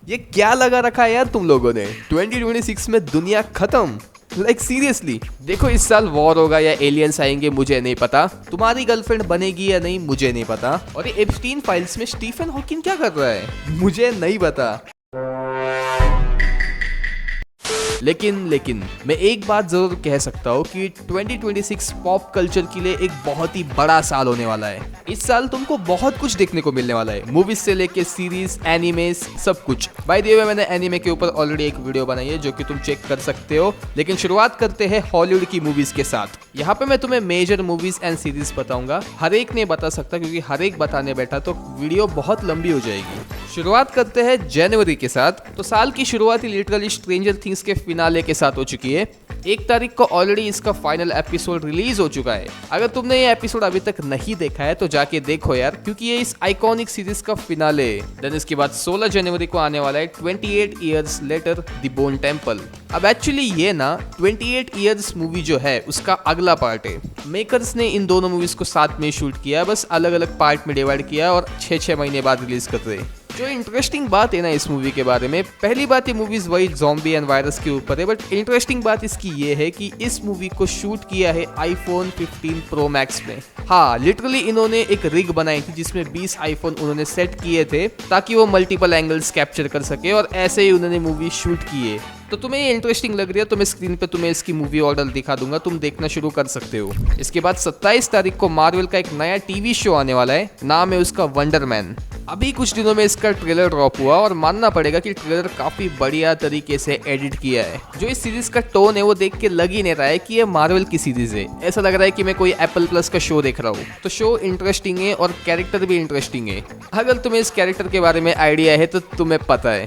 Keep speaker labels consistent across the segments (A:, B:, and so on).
A: ये क्या लगा रखा है यार तुम लोगों ने? 2026 में दुनिया खत्म? Like seriously? देखो इस साल वॉर होगा या एलियंस आएंगे मुझे नहीं पता, तुम्हारी गर्लफ्रेंड बनेगी या नहीं मुझे नहीं पता, और ये एप्स्टीन फाइल्स में स्टीफन हॉकिंग क्या कर रहा है मुझे नहीं पता। लेकिन मैं एक बात जरूर कह सकता हूँ कि 2026 पॉप कल्चर के लिए एक बहुत ही बड़ा साल होने वाला है। इस साल तुमको बहुत कुछ देखने को मिलने वाला है, मूवीज से लेके सीरीज, एनिमेस, सब कुछ। बाय द वे मैंने एनिमे के ऊपर ऑलरेडी एक वीडियो बनाई है जो कि तुम चेक कर सकते हो। लेकिन शुरुआत करते हैं हॉलीवुड की मूवीज के साथ। यहाँ पे मैं तुम्हें मेजर मूवीज एंड सीरीज बताऊंगा, हर एक नहीं बता सकता क्योंकि हर एक बताने बैठा तो वीडियो बहुत लंबी हो जाएगी। शुरुआत करते हैं जनवरी के साथ। तो साल की शुरुआत ही लिटरली स्ट्रेंजर थिंग्स के फिनाले के साथ हो चुकी है। 1 तारीख को ऑलरेडी इसका फाइनल एपिसोड रिलीज हो चुका है। अगर तुमने ये एपिसोड अभी तक नहीं देखा है तो जाके देखो यार, क्योंकि ये इस आइकॉनिक सीरीज का फिनाले है। देन इसके बाद 16 जनवरी को आने वाला है 28 years later the bone temple. अब एक्चुअली ये ना 28 इयर्स मूवी जो है उसका अगला पार्ट है। मेकर्स ने इन दोनों मूवीज को साथ में शूट किया, बस अलग अलग पार्ट में डिवाइड किया और 6 महीने बाद रिलीज कर रहे। जो इंटरेस्टिंग बात है ना इस मूवी के बारे में, पहली बात ये मूवीज वही ज़ॉम्बी एंड वायरस के ऊपर है, बट इंटरेस्टिंग बात इसकी ये है कि इस मूवी को शूट किया है आईफोन 15 प्रो मैक्स में। हाँ, लिटरली इन्होंने एक रिग बनाई थी जिसमें 20 आईफोन उन्होंने सेट किए थे ताकि वो मल्टीपल एंगल्स कैप्चर कर सके, और ऐसे ही उन्होंने मूवी शूट की है। तो तुम्हें ये इंटरेस्टिंग लग रही है तो मैं स्क्रीन पे तुम्हें इसकी मूवी ऑर्डर दिखा दूंगा, तुम देखना शुरू कर सकते हो। इसके बाद 27 तारीख को मार्वल का एक नया टीवी शो आने वाला है, नाम है उसका वंडर मैन। अभी कुछ दिनों में इसका ट्रेलर ड्रॉप हुआ और मानना पड़ेगा कि ट्रेलर काफी बढ़िया तरीके से एडिट किया है। जो इस सीरीज का टोन है वो देख के लग ही नहीं रहा है कि ये मार्वल की सीरीज है, ऐसा लग रहा है कि मैं कोई एप्पल प्लस का शो देख रहा हूँ। तो शो इंटरेस्टिंग है और कैरेक्टर भी इंटरेस्टिंग है। अगर तुम्हें इस कैरेक्टर के बारे में आइडिया है तो तुम्हें पता है।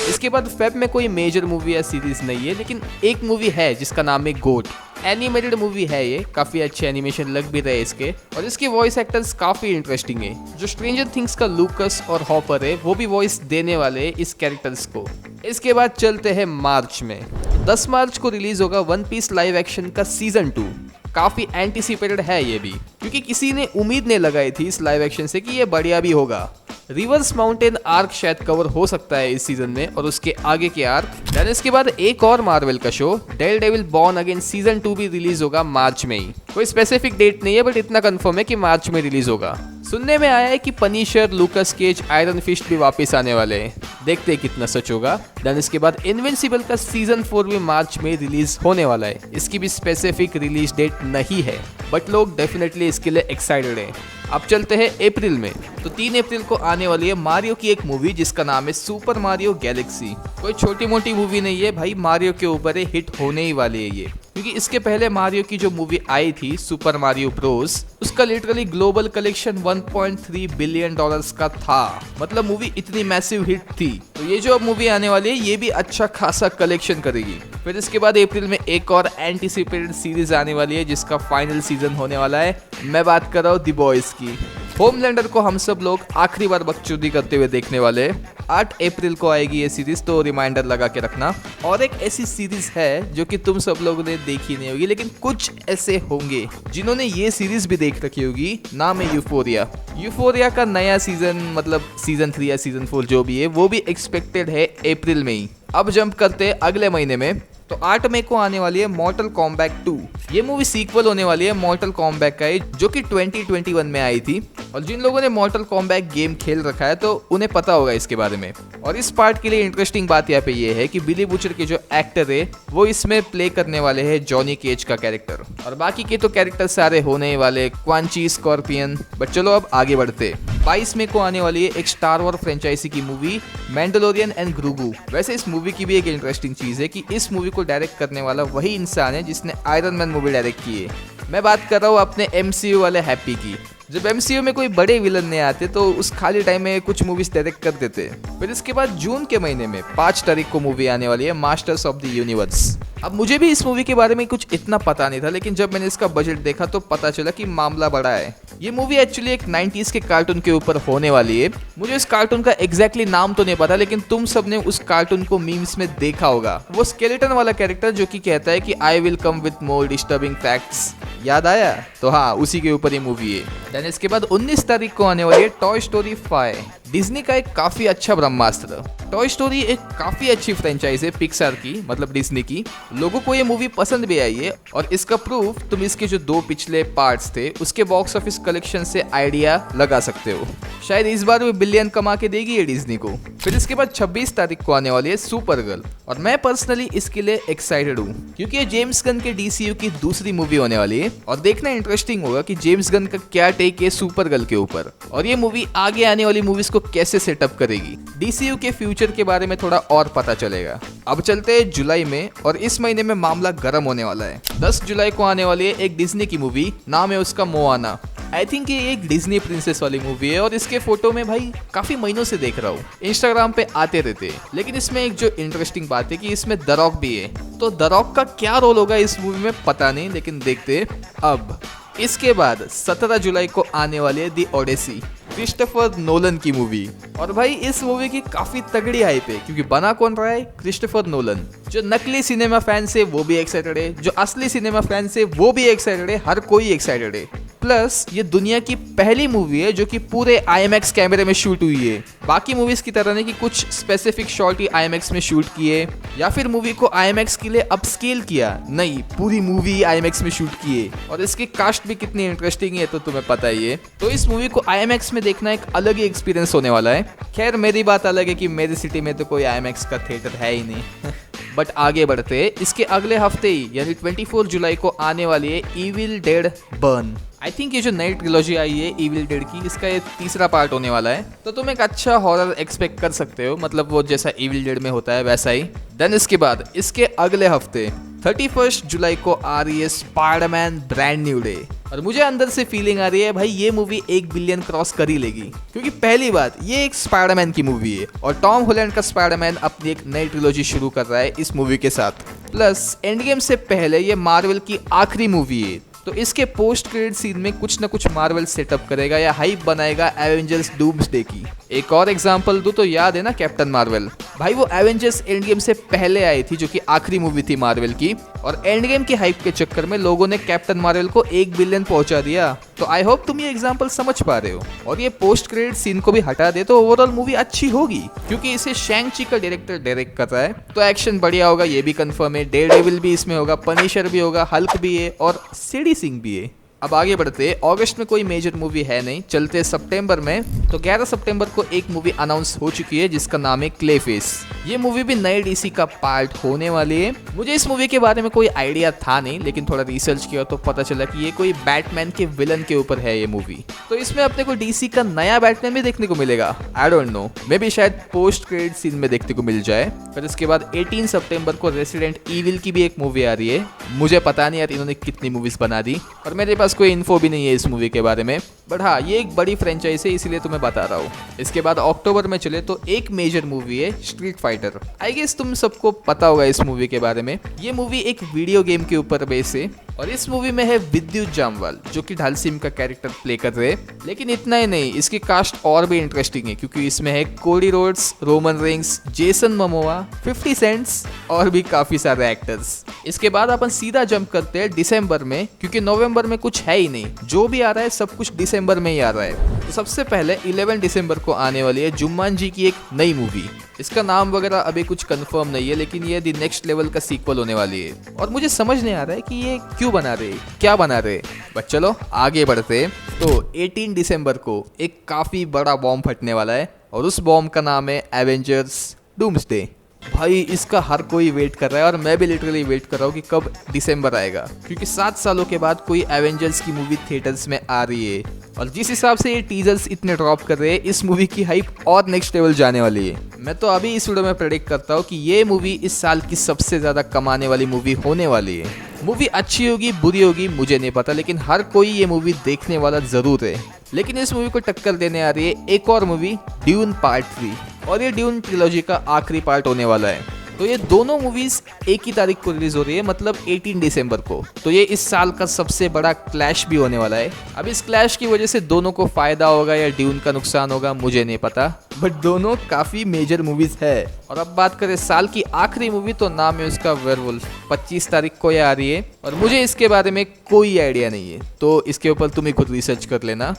A: इसके बाद फेब में कोई मेजर मूवी या सीरीज नहीं है, लेकिन एक मूवी है जिसका नाम है गोट। एनिमेटेड मूवी है ये, काफी अच्छे एनिमेशन लग भी रहे इसके, और इसके वॉइस एक्टर्स काफी इंटरेस्टिंग है। जो स्ट्रेंजर थिंग्स का लूकस और हॉपर है वो भी वॉइस देने वाले इस कैरेक्टर्स को। इसके बाद चलते हैं मार्च में। 10 मार्च को रिलीज होगा वन पीस लाइव एक्शन का सीजन 2। काफी एंटिसिपेटेड है ये भी, क्योंकि किसी ने उम्मीद नहीं लगाई थी इस लाइव एक्शन से कि ये बढ़िया भी होगा। रिवर्स माउंटेन आर्क शायद कवर हो सकता है इस सीजन में, और उसके आगे के आर्क। देन इसके बाद एक और मार्वल का show Daredevil born again season 2 भी रिलीज होगा मार्च में ही। कोई स्पेसिफिक डेट नहीं है, बट इतना कंफर्म है कि मार्च में रिलीज होगा। सुनने में आया है कि Punisher, Lucas Cage, Iron Fist भी वापस आने वाले हैं, देखते हैं कितना सच होगा। देन इसके बाद इनविंसिबल का सीजन 4 भी मार्च में रिलीज होने वाला है। इसकी भी स्पेसिफिक रिलीज डेट नहीं है, बट लोग डेफिनेटली इसके लिए एक्साइटेड हैं। अब चलते हैं अप्रैल में। तो 3 अप्रैल को आने वाली है मारियो की एक मूवी जिसका नाम है सुपर मारियो गैलेक्सी। कोई छोटी मोटी मूवी नहीं है भाई, मारियो के ऊपर हिट होने ही वाली है ये, क्योंकि इसके पहले मारियो की जो मूवी आई थी सुपर मारियो ब्रोस, उसका literally global collection 1.3 billion dollars का था। मतलब मूवी इतनी मैसिव हिट थी। तो ये जो अब मूवी आने वाली है ये भी अच्छा खासा कलेक्शन करेगी। फिर इसके बाद अप्रैल में एक और एंटिसिपेटेड सीरीज आने वाली है जिसका फाइनल सीजन होने वाला है। मैं बात कर रहा हूँ द बॉयज की। होमलैंडर को हम सब लोग आखिरी बार बकचोदी करते हुए देखने वाले। 8 अप्रैल को आएगी ये सीरीज, तो रिमाइंडर लगा के रखना। और एक ऐसी सीरीज है जो कि तुम सब लोगों ने देखी नहीं होगी, लेकिन कुछ ऐसे होंगे जिन्होंने ये सीरीज भी देख रखी होगी, नाम है यूफोरिया। यूफोरिया का नया सीजन, मतलब सीजन 3 या सीजन 4 जो भी है, वो भी एक्सपेक्टेड है अप्रैल में ही। अब जंप करते हैं अगले महीने में। तो 8 मई को आने वाली है मॉर्टल कॉम्बैट 2। ये मूवी सीक्वल होने वाली है मॉर्टल कॉम्बैट का, जो कि 2021 में आई थी। और जिन लोगों ने मॉर्टल कॉम्बैट गेम खेल रखा है तो उन्हें पता होगा इसके बारे में। और इस पार्ट के लिए इंटरेस्टिंग बात यहाँ पे ये है कि बिली बूचर के जो एक्टर है वो इसमें प्ले करने वाले हैं जॉनी केज का कैरेक्टर, और बाकी के तो कैरेक्टर सारे होने वाले क्वांची, स्कॉर्पियन। बट चलो अब आगे बढ़ते। 22 मई को आने वाली है एक स्टार वॉर फ्रेंचाइजी की मूवी मैंडलोरियन एंड ग्रूगू। वैसे इस मूवी की भी एक इंटरेस्टिंग चीज है कि इस मूवी को डायरेक्ट करने वाला वही इंसान है जिसने आयरन मैन मूवी डायरेक्ट की है। मैं बात कर रहा हूँ अपने MCU वाले हैप्पी की। जब MCU में कोई बड़े विलन नहीं आते तो उस खाली टाइम में कुछ मूवीज डायरेक्ट कर देते। फिर इसके बाद जून के महीने में 5 तारीख को मूवी आने वाली है मास्टर्स ऑफ द यूनिवर्स। अब मुझे भी इस मूवी के बारे में कुछ इतना पता नहीं था, लेकिन जब मैंने इसका बजट देखा तो पता चला कि मामला बड़ा है। ये मूवी एक्चुअली एक 90s के कार्टून के ऊपर होने वाली है। मुझे इस कार्टून का एग्जैक्टली नाम तो नहीं पता, लेकिन तुम सबने उस कार्टून को मीम्स में देखा होगा। वो स्केलेटन वाला कैरेक्टर जो कि कहता है कि I will come with more disturbing facts, याद आया? तो हाँ, उसी के ऊपर ये मूवी है। देन इसके बाद 19 तारीख को आने वाली है टॉय स्टोरी 5 डिज्नी का एक काफी अच्छा ब्रह्मास्त्र। टॉय स्टोरी एक काफी अच्छी फ्रेंचाइज है पिक्सार की, मतलब डिज्नी की। लोगों को ये मूवी पसंद भी आई है और इसका प्रूफ तुम इसके जो 2 पिछले पार्ट्स थे उसके बॉक्स ऑफिस कलेक्शन से आइडिया लगा सकते हो। शायद इस बार भी बिलियन कमा के देगी ये डिज्नी को। फिर इसके बाद 26 तारीख को आने वाली है सुपर गर्ल, और मैं पर्सनली इसके लिए एक्साइटेड हूँ क्योंकि ये जेम्स गन के DCU की दूसरी मूवी होने वाली है और देखना इंटरेस्टिंग होगा कि जेम्स गन का क्या टेक है सुपर गर्ल के ऊपर और ये मूवी आगे आने वाली मूवीज को कैसे सेटअप करेगी। DCU के फ्यूचर के बारे में थोड़ा और पता चलेगा। अब चलते हैं जुलाई में, और इस महीने में मामला गर्म होने वाला है। 10 जुलाई को आने वाली है एक डिज्नी की मूवी, नाम है उसका मोआना। आई थिंक ये एक डिज्नी प्रिंसेस वाली मूवी है और इसके फोटो में भाई काफी महीनों से देख रहा हूँ, इंस्टाग्राम पे आते रहते हैं। लेकिन इसमें एक जो इंटरेस्टिंग बात है कि इसमें द रॉक भी है, तो द रॉक का क्या रोल होगा इस मूवी में पता नहीं, लेकिन देखते हैं। अब इसके बाद 17 जुलाई को आने वाली है दी ओडेसी, क्रिस्टोफर नोलन की मूवी। और भाई इस मूवी की काफी तगड़ी हाइप है क्योंकि बना कौन रहा है, क्रिस्टोफर नोलन। जो नकली सिनेमा फैंस है वो भी एक्साइटेड है, जो असली सिनेमा फैंस है वो भी एक्साइटेड है, हर कोई एक्साइटेड है। प्लस ये दुनिया की पहली मूवी है जो कि पूरे IMAX कैमरे में शूट हुई है। बाकी मूवीज की तरह नहीं कि कुछ स्पेसिफिक शॉट ही IMAX में शूट किए या फिर मूवी को IMAX के लिए अपस्केल किया, नहीं, पूरी मूवी IMAX में शूट किए। और इसकी कास्ट भी कितनी इंटरेस्टिंग है तो तुम्हें पता ही है। तो इस मूवी को IMAX में देखना एक अलग ही एक्सपीरियंस होने वाला है। खैर मेरी बात अलग है कि मेरी सिटी में तो कोई IMAX का थिएटर है ही नहीं। बट आगे बढ़ते, इसके अगले हफ्ते ही यानी 24 जुलाई को आने वाली है evil dead burn. I think ये जो नई ट्रिलॉजी आई है इविल डेड की, इसका ये तीसरा पार्ट होने वाला है, तो तुम एक अच्छा हॉरर एक्सपेक्ट कर सकते हो, मतलब वो जैसा इविल डेड में होता है वैसा ही। देन इसके बाद इसके अगले हफ्ते 31 जुलाई को आ रही है स्पाइडरमैन ब्रांड न्यू डे। और मुझे अंदर से फीलिंग आ रही है भाई ये मूवी 1 बिलियन क्रॉस कर ही लेगी, क्योंकि पहली बात ये एक स्पाइडरमैन की मूवी है और टॉम हॉलैंड का स्पाइडरमैन अपनी एक नई ट्रिलॉजी शुरू कर रहा है इस मूवी के साथ। प्लस एंड गेम से पहले ये मार्वल की आखिरी मूवी है, तो इसके पोस्ट क्रेडिट सीन में कुछ ना कुछ मार्वल सेटअप करेगा या हाइप बनाएगा एवेंजर्स डूम्सडे की। एक और एग्जांपल दूं तो याद है ना कैप्टन मार्वल, भाई वो एवेंजर्स एंड गेम से पहले आई थी जो कि आखिरी मूवी थी मार्वल की, और एंड गेम की हाइप के चक्कर में लोगों ने कैप्टन मार्वल को 1 बिलियन पहुंचा दिया। तो आई होप तुम ये एग्जांपल समझ पा रहे हो। और ये पोस्ट क्रेडिट सीन को भी हटा दे तो ओवरऑल मूवी अच्छी होगी, क्योंकि इसे शैंग ची का डायरेक्टर डायरेक्ट कर रहा है, तो एक्शन बढ़िया होगा ये भी कंफर्म है। डेयरडेविल भी इसमें होगा, पनिशर भी होगा, हल्क भी है और सीडी सिंह भी है। अब आगे बढ़ते, अगस्त में कोई मेजर मूवी है नहीं, चलते सितंबर में। तो 11 सितंबर को एक मूवी अनाउंस हो चुकी है जिसका नाम है क्लेफेस। ये मूवी भी नए डीसी का पार्ट होने वाली है। मुझे इस मूवी के बारे में कोई आइडिया था नहीं, लेकिन थोड़ा रिसर्च किया तो पता चला कि ये कोई बैटमैन के विलन के ऊपर है ये मूवी। तो इसमें अपने को डीसी का नया बैटमैन भी देखने को मिलेगा। I don't know, may be शायद पोस्ट क्रेडिट सीन में देखने को मिल जाए। फिर इसके बाद 18 सितंबर को रेसिडेंट इविल की भी एक मूवी आ रही है। मुझे पता नहीं यार इन्होंने कितनी मूवीज बना दी और मेरे पास कोई इन्फो भी नहीं है इस मूवी के बारे में, बट हाँ ये एक बड़ी फ्रेंचाइज है इसलिए तुम्हें बता रहा हूँ। इसके बाद अक्टूबर में चले तो एक मेजर मूवी है स्ट्रीट फाइटर। आई गेस तुम सबको पता होगा इस मूवी के बारे में। ये मूवी एक वीडियो गेम के ऊपर बेस है और इस मूवी में है विद्युत जामवाल जो कि ढाल सिंह का कैरेक्टर प्ले कर रहे हैं। लेकिन इतना ही नहीं, इसकी कास्ट और भी इंटरेस्टिंग है क्योंकि इसमें है Cody Rhodes, Roman Reigns, Jason Momoa, 50 cents और भी काफी सारे एक्टर्स। इसके बाद अपन सीधा जंप करते हैं दिसंबर में, क्योंकि नवंबर में कुछ है ही नहीं, जो भी आ रहा है सब कुछ दिसंबर में ही आ रहा है। तो सबसे पहले 11 दिसंबर को आने वाली है जुम्मांजी की एक नई मूवी। इसका नाम वगैरह अभी कुछ कंफर्म नहीं है, लेकिन ये द नेक्स्ट लेवल का सीक्वल होने वाली है और मुझे समझ नहीं आ रहा है कि ये क्यों बना रहे, क्या बना रहे। बट चलो आगे बढ़ते। तो 18 दिसंबर को एक काफी बड़ा बॉम्ब फटने वाला है और उस बॉम्ब का नाम है एवेंजर्स डूम्सडे। भाई इसका हर कोई वेट कर रहा है और मैं भी लिटरली वेट कर रहा हूँ कि कब दिसंबर आएगा, क्योंकि 7 सालों के बाद कोई एवेंजर्स की मूवी थिएटर्स में आ रही है और जिस हिसाब से ये टीजर्स इतने ड्रॉप कर रहे हैं इस मूवी की हाइप और नेक्स्ट लेवल जाने वाली है। मैं तो अभी इस वीडियो में प्रेडिक्ट करता हूँ कि ये मूवी इस साल की सबसे ज्यादा कमाने वाली मूवी होने वाली है। मूवी अच्छी होगी बुरी होगी मुझे नहीं पता, लेकिन हर कोई ये मूवी देखने वाला जरूर है। लेकिन इस मूवी को टक्कर देने आ रही है एक और मूवी ड्यून पार्ट 3 और ये ड्यून ट्रिलॉजी का आखिरी पार्ट होने वाला है। तो ये दोनों मूवीज एक ही तारीख को रिलीज हो रही है, मतलब 18 दिसंबर को। तो ये इस साल का सबसे बड़ा क्लैश भी होने वाला है। अब इस क्लैश की वजह से दोनों को फायदा होगा या ड्यून का नुकसान होगा मुझे नहीं पता, बट दोनों काफी मेजर मूवीज है। और अब बात करें साल की आखिरी मूवी, तो नाम है उसका वेयरवुल्फ। 25 तारीख को ये आ रही है और मुझे इसके बारे में कोई आइडिया नहीं है, तो इसके ऊपर तुम ही खुद रिसर्च कर लेना।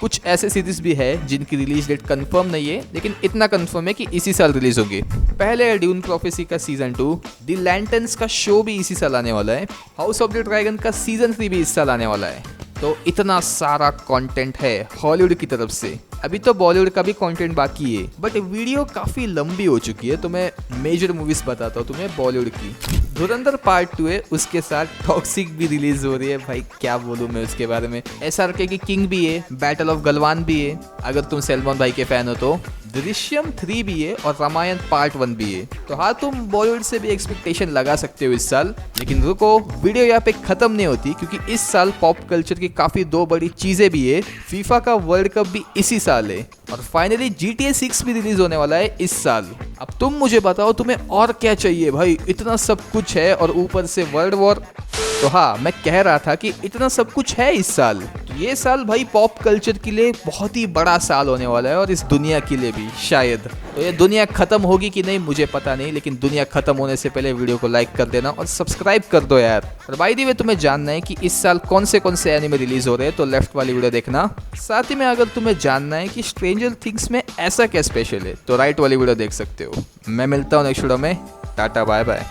A: कुछ ऐसे सीरीज भी है जिनकी रिलीज डेट कंफर्म नहीं है, लेकिन इतना कंफर्म है कि इसी साल रिलीज होंगे। पहले है ड्यून प्रोफेसी का सीजन 2, द लैंटर्न्स का शो भी इसी साल आने वाला है, हाउस ऑफ द ड्रैगन का सीजन 3 भी इस साल आने वाला है। तो इतना सारा कंटेंट है हॉलीवुड की तरफ से। अभी तो बॉलीवुड का भी कंटेंट बाकी है, बट वीडियो काफी लंबी हो चुकी है, तो मैं मेजर मूवीज बताता हूँ तुम्हें बॉलीवुड की। धुरंधर पार्ट 2 है, उसके साथ टॉक्सिक भी रिलीज हो रही है। भाई क्या बोलूं मैं उसके बारे में। SRK की किंग भी है, बैटल ऑफ गलवान भी है अगर तुम सलमान भाई के फैन हो तो, दृश्यम 3 भी है और रामायण पार्ट 1 भी है। तो हाँ, तुम बॉलीवुड से भी एक्सपेक्टेशन लगा सकते हो इस साल। लेकिन रुको, वीडियो यहाँ पे खत्म नहीं होती, क्योंकि इस साल पॉप कल्चर की काफी 2 बड़ी चीजें भी है। फीफा का वर्ल्ड कप भी इसी साल है, और फाइनली GTA 6 भी रिलीज होने वाला है इस साल। अब तुम मुझे बताओ तुम्हें और क्या चाहिए भाई, इतना सब कुछ है और ऊपर से वर्ल्ड वॉर। तो हाँ, मैं कह रहा था कि इतना सब कुछ है इस साल। तो ये साल भाई पॉप कल्चर के लिए बहुत ही बड़ा साल होने वाला है, और इस दुनिया के लिए भी शायद। तो ये दुनिया खत्म होगी कि नहीं मुझे पता नहीं, लेकिन दुनिया खत्म होने से पहले वीडियो को लाइक कर देना और सब्सक्राइब कर दो यार। और बाय द वे, तुम्हें जानना है कि इस साल कौन से एनिमे रिलीज हो रहे हैं तो लेफ्ट वाली वीडियो देखना। साथ ही में अगर तुम्हें जानना है कि स्ट्रेंजर थिंग्स में ऐसा क्या स्पेशल है तो राइट वाली वीडियो देख सकते हो। मैं मिलता हूँ नेक्स्ट वीडियो में। Tata bye bye.